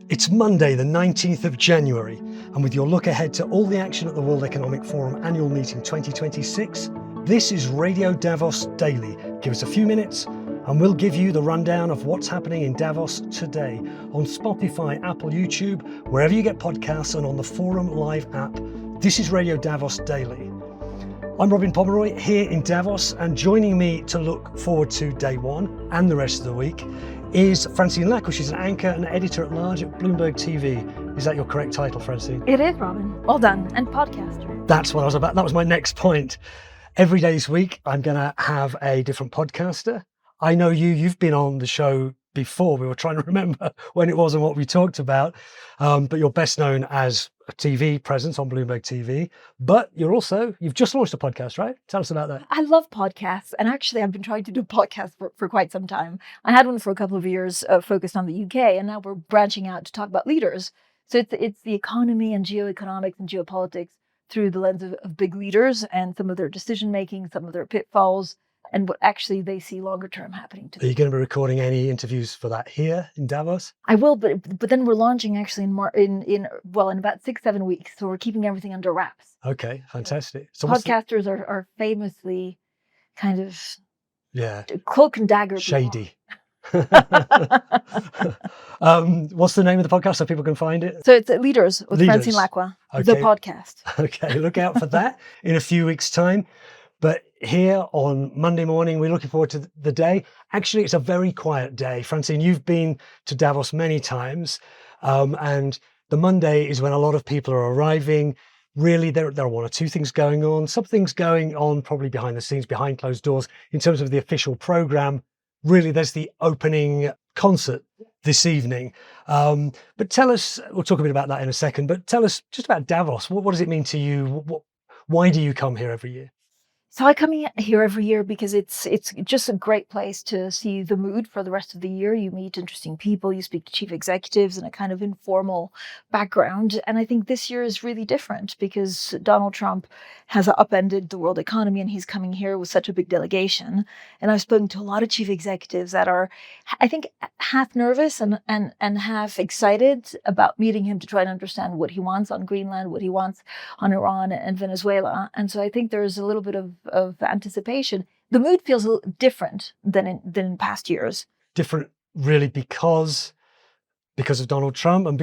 It's Monday, the 19th of January, and with your look ahead to all the action at the World Economic Forum Annual Meeting 2026, this is Radio Davos Daily. Give us a few minutes and we'll give you the rundown of what's happening in Davos today on Spotify, Apple, YouTube, wherever you get podcasts, and on the Forum Live app. This is Radio Davos Daily. I'm Robin Pomeroy here in Davos, and joining me to look forward to day one and the rest of the week is Francine Lacqua. She's an anchor and editor at large at Bloomberg TV. Is that your correct title, Francine? It is, Robin. Well done. And podcaster. That's what I was about. That was my next point. Every day this week, I'm going to have a different podcaster. I know you've been on the show before. We were trying to remember when it was and what we talked about. But you're best known as a TV presence on Bloomberg TV. But you've just launched a podcast, right? Tell us about that. I love podcasts. And actually, I've been trying to do podcasts for quite some time. I had one for a couple of years focused on the UK, and now we're branching out to talk about leaders. So it's the economy and geoeconomics and geopolitics through the lens of big leaders and some of their decision making, some of their pitfalls, and what actually they see longer term happening to them. Are you going to be recording any interviews for that here in Davos? I will, but then we're launching actually in about 6-7 weeks. So we're keeping everything under wraps. Okay, fantastic. So podcasters are famously kind of cloak and dagger shady. What's the name of the podcast so people can find it? So it's Leaders with Francine Lacqua, the podcast. Okay, look out for that in a few weeks' time. But here on Monday morning, we're looking forward to the day. Actually, it's a very quiet day. Francine, you've been to Davos many times, and the Monday is when a lot of people are arriving. Really, there are one or two things going on. Some things going on probably behind the scenes, behind closed doors, in terms of the official program. Really, there's the opening concert this evening. But tell us, we'll talk a bit about that in a second, but tell us just about Davos. What does it mean to you? Why do you come here every year? So I come here every year because it's just a great place to see the mood for the rest of the year. You meet interesting people, you speak to chief executives in a kind of informal background. And I think this year is really different because Donald Trump has upended the world economy and he's coming here with such a big delegation. And I've spoken to a lot of chief executives that are, I think, half nervous and half excited about meeting him to try to understand what he wants on Greenland, what he wants on Iran and Venezuela. And so I think there's a little bit of anticipation. The mood feels a little different than in past years. Different, really, because of Donald Trump,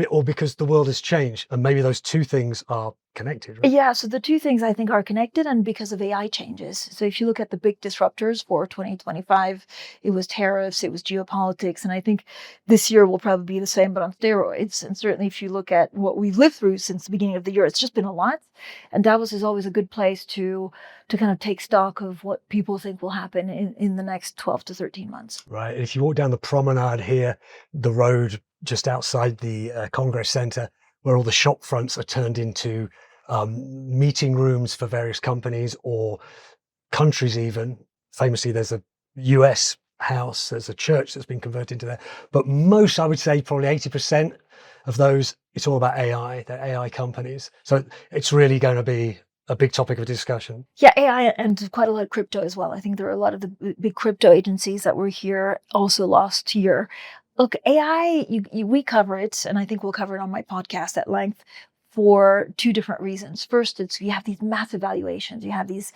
or because the world has changed, and maybe those two things are connected, right? Yeah, so the two things I think are connected, and because of AI changes. So if you look at the big disruptors for 2025, it was tariffs, it was geopolitics, and I think this year will probably be the same, but on steroids. And certainly if you look at what we've lived through since the beginning of the year, it's just been a lot. And Davos is always a good place to kind of take stock of what people think will happen in the next 12 to 13 months. Right. If you walk down the promenade here, the road just outside the Congress Center, where all the shop fronts are turned into meeting rooms for various companies or countries even. Famously, there's a US house, there's a church that's been converted into there. But most, I would say, probably 80% of those, it's all about AI, they're AI companies. So it's really going to be a big topic of discussion. Yeah, AI and quite a lot of crypto as well. I think there are a lot of the big crypto agencies that were here also last year. Look, AI, we cover it, and I think we'll cover it on my podcast at length for two different reasons. First, you have these massive valuations. You have these,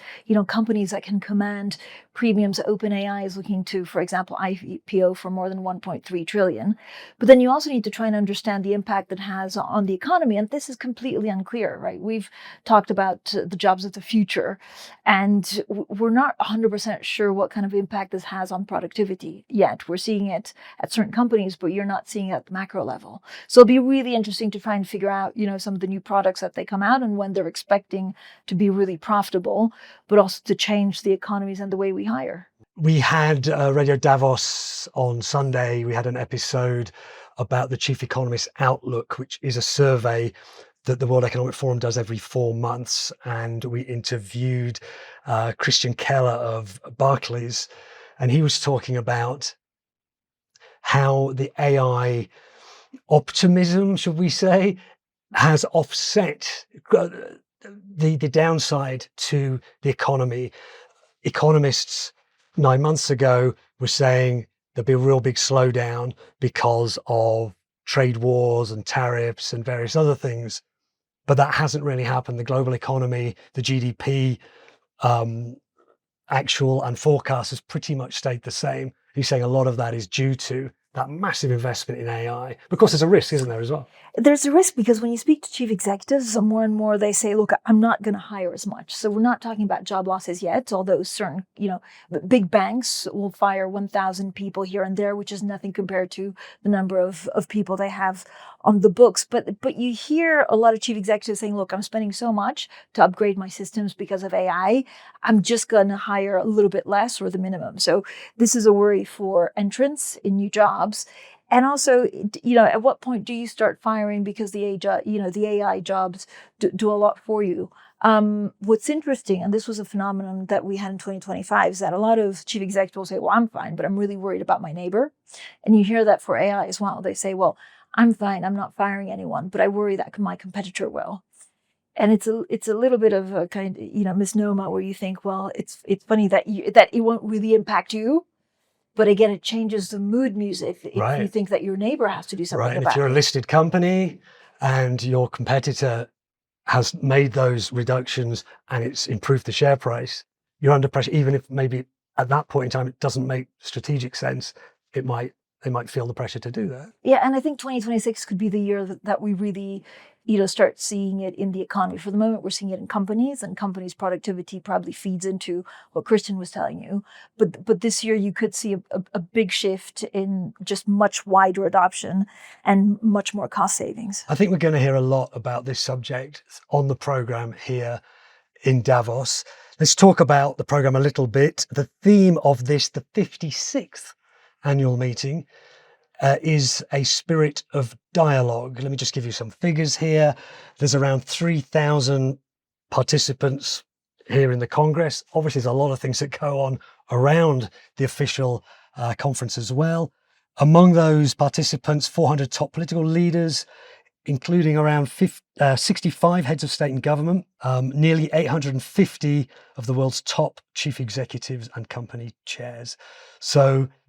companies that can command premiums. OpenAI is looking to, for example, IPO for more than 1.3 trillion. But then you also need to try and understand the impact that has on the economy. And this is completely unclear, right? We've talked about the jobs of the future, and we're not 100% sure what kind of impact this has on productivity yet. We're seeing it at certain companies, but you're not seeing it at the macro level. So it'll be really interesting to try and figure out, some of the new products that they come out and when they're expecting to be really profitable, but also to change the economies and the way we hire. We had Radio Davos on Sunday. We had an episode about the Chief Economist's Outlook, which is a survey that the World Economic Forum does every 4 months. And we interviewed Christian Keller of Barclays, and he was talking about how the AI optimism, should we say, has offset the downside to the economy. Economists 9 months ago were saying there'd be a real big slowdown because of trade wars and tariffs and various other things. But that hasn't really happened. The global economy, the GDP, actual and forecast has pretty much stayed the same. He's saying a lot of that is due to that massive investment in AI. Of course, there's a risk, isn't there, as well? There's a risk because when you speak to chief executives, more and more they say, look, I'm not going to hire as much. So we're not talking about job losses yet, although certain, big banks will fire 1,000 people here and there, which is nothing compared to the number of people they have on the books. But you hear a lot of chief executives saying, look, I'm spending so much to upgrade my systems because of AI. I'm just going to hire a little bit less or the minimum. So this is a worry for entrants in new jobs. And also, at what point do you start firing because the AI jobs do a lot for you? What's interesting, and this was a phenomenon that we had in 2025, is that a lot of chief executives will say, well, I'm fine, but I'm really worried about my neighbor. And you hear that for AI as well. They say, well, I'm fine, I'm not firing anyone, but I worry that my competitor will. And it's a little bit of a kind of, misnomer where you think, well, it's funny that it won't really impact you. But again, it changes the mood music if you think that your neighbor has to do something right. And about it. if you're a listed company and your competitor has made those reductions and it's improved the share price, you're under pressure. Even if maybe at that point in time it doesn't make strategic sense, they might feel the pressure to do that. Yeah, and I think 2026 could be the year that we really start seeing it in the economy. For the moment, we're seeing it in companies, and companies' productivity probably feeds into what Christian was telling you. But this year, you could see a big shift in just much wider adoption and much more cost savings. I think we're going to hear a lot about this subject on the program here in Davos. Let's talk about the program a little bit. The theme of this, the 56th annual meeting, is a spirit of dialogue. Let me just give you some figures here. There's around 3,000 participants here in the Congress. Obviously, there's a lot of things that go on around the official conference as well. Among those participants, 400 top political leaders, including around 65 heads of state and government, nearly 850 of the world's top chief executives and company chairs.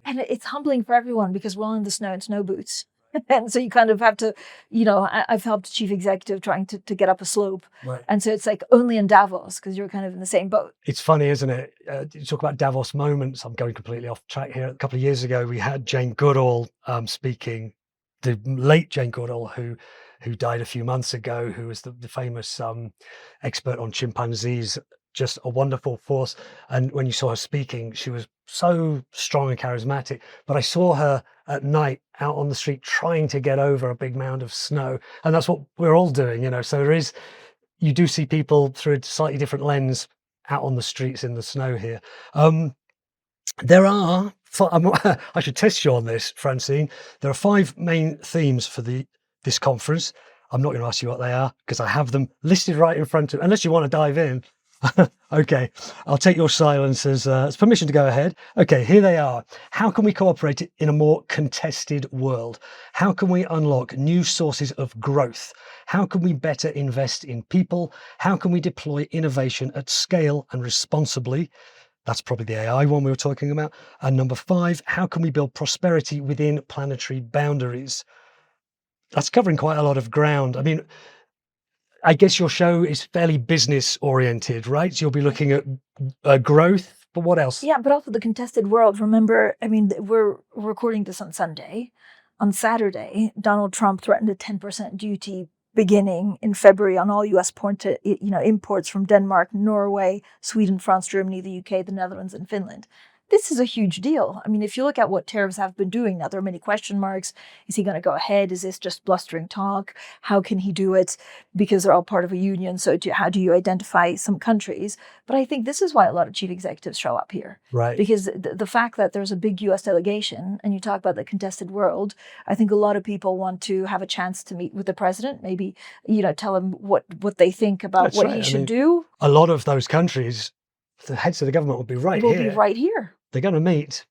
And it's humbling for everyone because we're all in the snow and snow boots. And so you kind of have to, I've helped a chief executive trying to get up a slope. Right. And so it's like only in Davos because you're kind of in the same boat. It's funny, isn't it? You talk about Davos moments. I'm going completely off track here. A couple of years ago, we had Jane Goodall speaking, the late Jane Goodall, who died a few months ago, who was the famous expert on chimpanzees, just a wonderful force. And when you saw her speaking, she was so strong and charismatic. But I saw her at night out on the street trying to get over a big mound of snow. And that's what we're all doing, So you do see people through a slightly different lens out on the streets in the snow here. There are, I should test you on this, Francine. There are 5 main themes for this conference. I'm not going to ask you what they are because I have them listed right in front of, unless you want to dive in. Okay, I'll take your silence as permission to go ahead. Okay, here they are. How can we cooperate in a more contested world? How can we unlock new sources of growth? How can we better invest in people? How can we deploy innovation at scale and responsibly? That's probably the AI one we were talking about. And number 5, how can we build prosperity within planetary boundaries? That's covering quite a lot of ground. I mean, I guess your show is fairly business oriented, right? So you'll be looking at growth, but what else? Yeah, but also the contested world. Remember, we're recording this on Sunday. On Saturday, Donald Trump threatened a 10% duty beginning in February on all U.S. imports from Denmark, Norway, Sweden, France, Germany, the UK, the Netherlands, and Finland. This is a huge deal. I mean, if you look at what tariffs have been doing, now there are many question marks. Is he going to go ahead? Is this just blustering talk? How can he do it? Because they're all part of a union. So how do you identify some countries? But I think this is why a lot of chief executives show up here. Right. Because the fact that there's a big U.S. delegation and you talk about the contested world, I think a lot of people want to have a chance to meet with the president, maybe, tell him what they think about That's what right. he should do. A lot of those countries, the heads of the government will be right here. They're going to meet.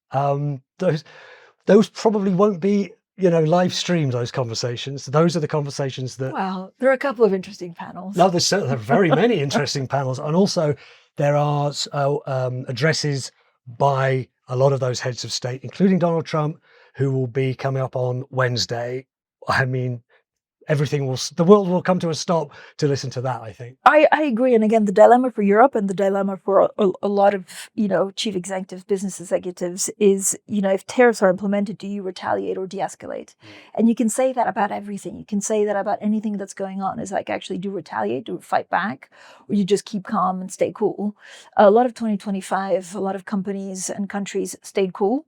Those probably won't be, live streamed, those conversations. Those are the conversations that... Well, there are a couple of interesting panels. No, there are very many interesting panels. And also there are addresses by a lot of those heads of state, including Donald Trump, who will be coming up on Wednesday. I mean, the world will come to a stop to listen to that, I think. I agree. And again, the dilemma for Europe and the dilemma for a lot of, chief executives, business executives is, if tariffs are implemented, do you retaliate or de-escalate? And you can say that about everything. You can say that about anything that's going on, is like, actually, do you retaliate, do you fight back, or you just keep calm and stay cool? A lot of 2025, a lot of companies and countries stayed cool.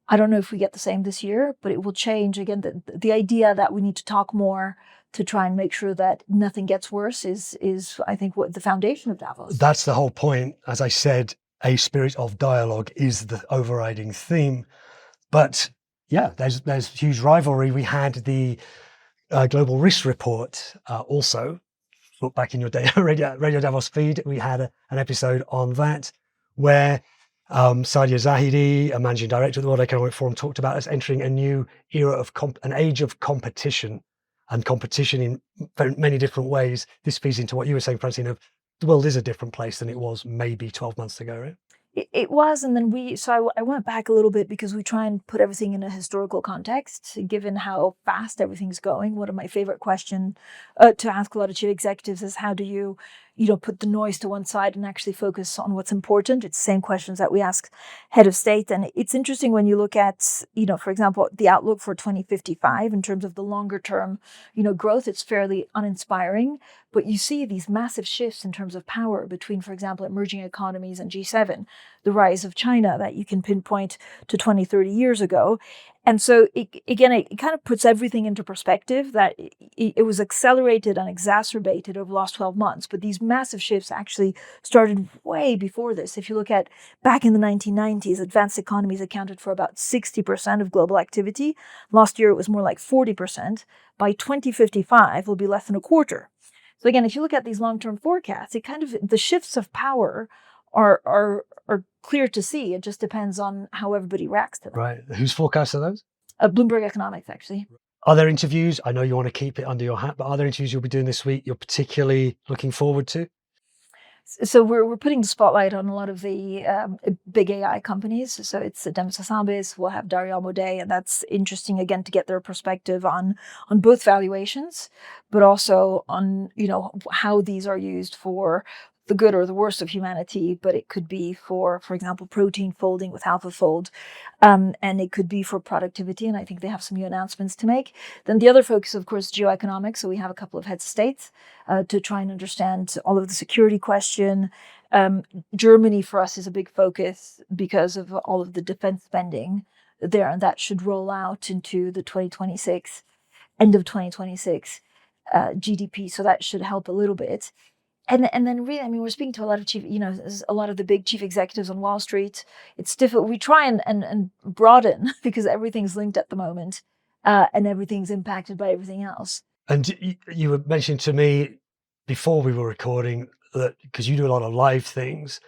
I don't know if we get the same this year, but it will change. Again, the idea that we need to talk more to try and make sure that nothing gets worse is I think, what the foundation of Davos. That's the whole point. As I said, a spirit of dialogue is the overriding theme. But yeah, there's huge rivalry. We had the Global Risk Report also. Look back in your Radio Davos feed. We had an episode on that where Sadia Zahidi, a managing director of the World Economic Forum, talked about us entering a new era of an age of competition, and competition in many different ways. This feeds into what you were saying, Francine, of the world is a different place than it was maybe 12 months ago, right? It was, and then I went back a little bit because we try and put everything in a historical context, given how fast everything's going. One of my favorite questions to ask a lot of chief executives is, how do you, put the noise to one side and actually focus on what's important? It's the same questions that we ask head of state. And it's interesting when you look at, for example, the outlook for 2055 in terms of the longer term, growth, it's fairly uninspiring. But you see these massive shifts in terms of power between, for example, emerging economies and G7, the rise of China that you can pinpoint to 20, 30 years ago. And so, it kind of puts everything into perspective, that it was accelerated and exacerbated over the last 12 months. But these massive shifts actually started way before this. If you look at back in the 1990s, advanced economies accounted for about 60% of global activity. Last year, it was more like 40%. By 2055, it will be less than a quarter. So again, if you look at these long-term forecasts, the shifts of power are clear to see. It just depends on how everybody reacts to them. Right. Whose forecasts are those? Bloomberg Economics, actually. Are there interviews? I know you want to keep it under your hat, but are there interviews you'll be doing this week you're particularly looking forward to? So we're putting the spotlight on a lot of the big AI companies. So it's Davos Asambis, we'll have Dario Amodei, and that's interesting, again, to get their perspective on both valuations, but also on, how these are used for the good or the worst of humanity. But it could be for example, protein folding with AlphaFold, and it could be for productivity. And I think they have some new announcements to make. Then the other focus, of course, geoeconomics. So we have a couple of heads of states to try and understand all of the security question. Germany for us is a big focus because of all of the defense spending there, and that should roll out into the end of 2026 GDP. So that should help a little bit. And then really, we're speaking to a lot of a lot of the big chief executives on Wall Street. It's difficult. We try and broaden because everything's linked at the moment, and everything's impacted by everything else. And you were mentioning to me before we were recording that, because you do a lot of live things,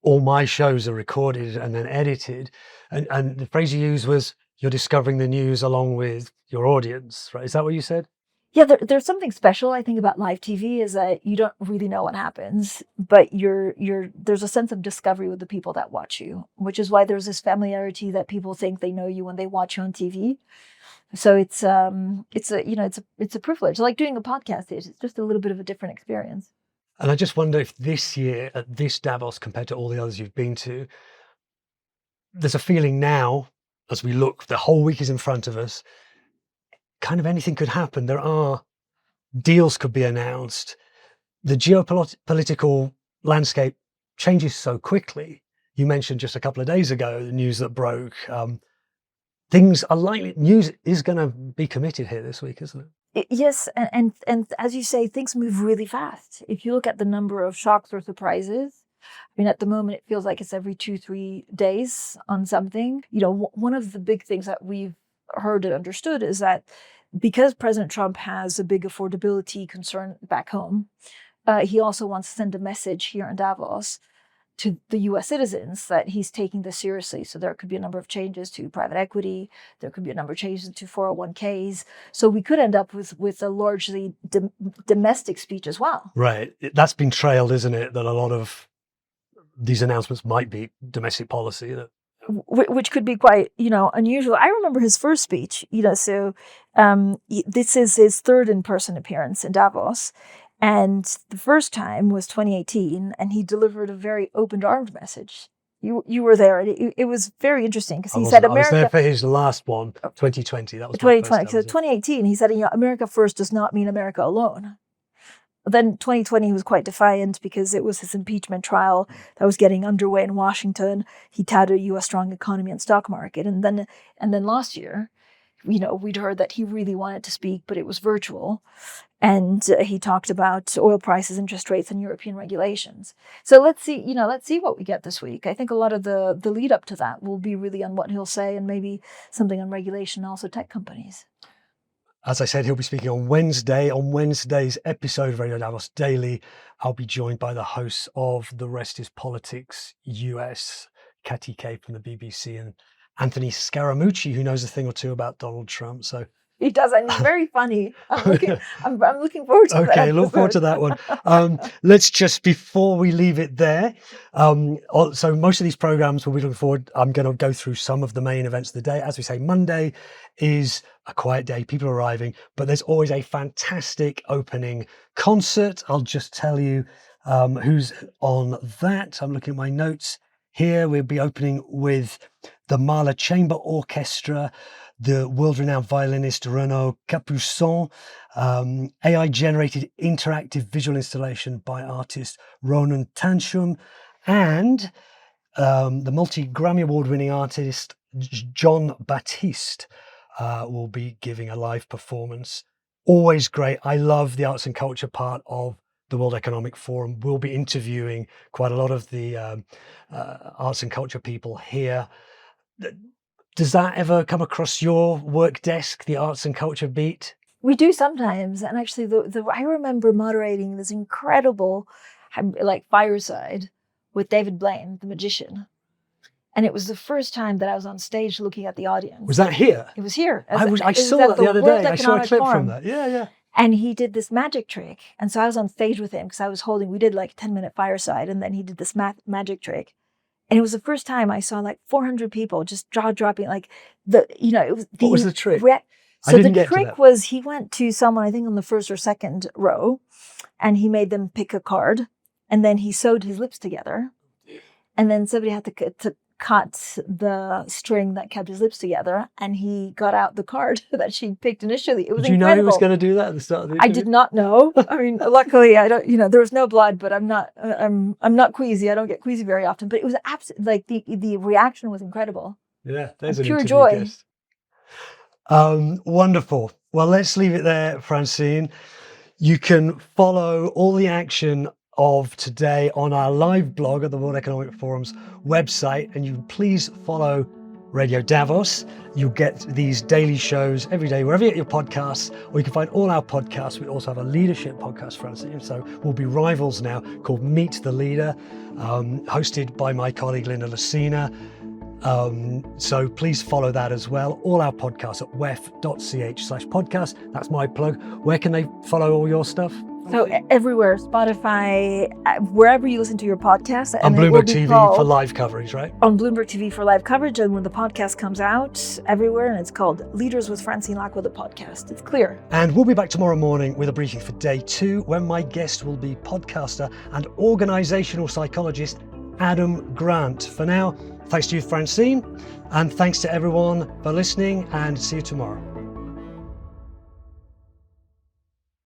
all my shows are recorded and then edited. And the phrase you used was, you're discovering the news along with your audience, right? Is that what you said? Yeah, there's something special, I think, about live TV, is that you don't really know what happens, but there's a sense of discovery with the people that watch you, which is why there's this familiarity that people think they know you when they watch you on TV. So it's a privilege. Like doing a podcast is. It's just a little bit of a different experience. And I just wonder if this year at this Davos, compared to all the others you've been to, there's a feeling now, as we look, the whole week is in front of us, kind of anything could happen. There are deals could be announced. The geopolitical landscape changes so quickly. You mentioned just a couple of days ago the news that broke. Things are likely, news is going to be committed here this week, isn't it? Yes, and as you say, things move really fast. If you look at the number of shocks or surprises, at the moment it feels like it's every 2-3 days on something. One of the big things that we've heard and understood is that because President Trump has a big affordability concern back home, he also wants to send a message here in Davos to the U.S. citizens that he's taking this seriously. So there could be a number of changes to private equity. There could be a number of changes to 401ks. So we could end up with a largely domestic speech as well. Right. That's been trailed, isn't it? That a lot of these announcements might be domestic policy. which could be quite, unusual. I remember his first speech, so this is his third in-person appearance in Davos. And the first time was 2018, and he delivered a very open-armed message. You were there. It was very interesting because he said America. I was there for his last one, 2020. That was 2020. So 2018, he said, America first does not mean America alone. Then 2020, he was quite defiant because it was his impeachment trial that was getting underway in Washington. He touted a U.S. strong economy and stock market. And then last year, we'd heard that he really wanted to speak, but it was virtual. And he talked about oil prices, interest rates, and European regulations. So let's see what we get this week. I think a lot of the lead up to that will be really on what he'll say, and maybe something on regulation, and also tech companies. As I said, he'll be speaking on Wednesday. On Wednesday's episode of Radio Davos Daily, I'll be joined by the hosts of The Rest is Politics US, Katy Kay from the BBC, and Anthony Scaramucci, who knows a thing or two about Donald Trump. So he does, and he's very funny. I'm looking forward to that. Okay, look forward to that one. Let's just, before we leave it there, so most of these programs we'll be looking forward, I'm going to go through some of the main events of the day. As we say, Monday is a quiet day, people are arriving, but there's always a fantastic opening concert. I'll just tell you who's on that. I'm looking at my notes here. We'll be opening with the Mahler Chamber Orchestra, the world-renowned violinist Renaud Capuçon, AI-generated interactive visual installation by artist Ronan Tanchum, and the multi-Grammy Award-winning artist John Baptiste will be giving a live performance. Always great. I love the arts and culture part of the World Economic Forum. We'll be interviewing quite a lot of the arts and culture people here. Does that ever come across your work desk, the arts and culture beat? We do sometimes. And actually, I remember moderating this incredible fireside with David Blaine, the magician. And it was the first time that I was on stage looking at the audience. Was that here? It was here. I saw that the other day. I saw a clip from that. Yeah. And he did this magic trick. And so I was on stage with him because we did like a 10-minute fireside. And then he did this magic trick. And it was the first time I saw like 400 people just jaw-dropping, it was what was the trick? So the trick was he went to someone, I think on the first or second row, and he made them pick a card, and then he sewed his lips together. And then somebody had to cut the string that kept his lips together, and he got out the card that she picked initially. It was incredible. Did you know he was going to do that at the start of the interview? I did not know. I mean, luckily, I don't. There was no blood, but I'm not queasy. I don't get queasy very often. But it was absolutely the reaction was incredible. Yeah, there's an pure joy. Guest. Wonderful. Well, let's leave it there, Francine. You can follow all the action of today on our live blog at the World Economic Forum's website, and you please follow Radio Davos. You'll get these daily shows every day wherever you get your podcasts, or you can find all our podcasts. We also have a leadership podcast, Francine, so we'll be rivals now, called Meet the Leader, hosted by my colleague Linda Lucina. So please follow that as well. All our podcasts at wef.ch/podcast. That's my plug. Where can they follow all your stuff? So everywhere, Spotify, wherever you listen to your podcast. On Bloomberg TV for live coverage, right? On Bloomberg TV for live coverage. And when the podcast comes out, everywhere. And it's called Leaders with Francine Lacqua, the podcast. It's clear. And we'll be back tomorrow morning with a briefing for day 2, when my guest will be podcaster and organizational psychologist Adam Grant. For now, thanks to you, Francine. And thanks to everyone for listening, and see you tomorrow.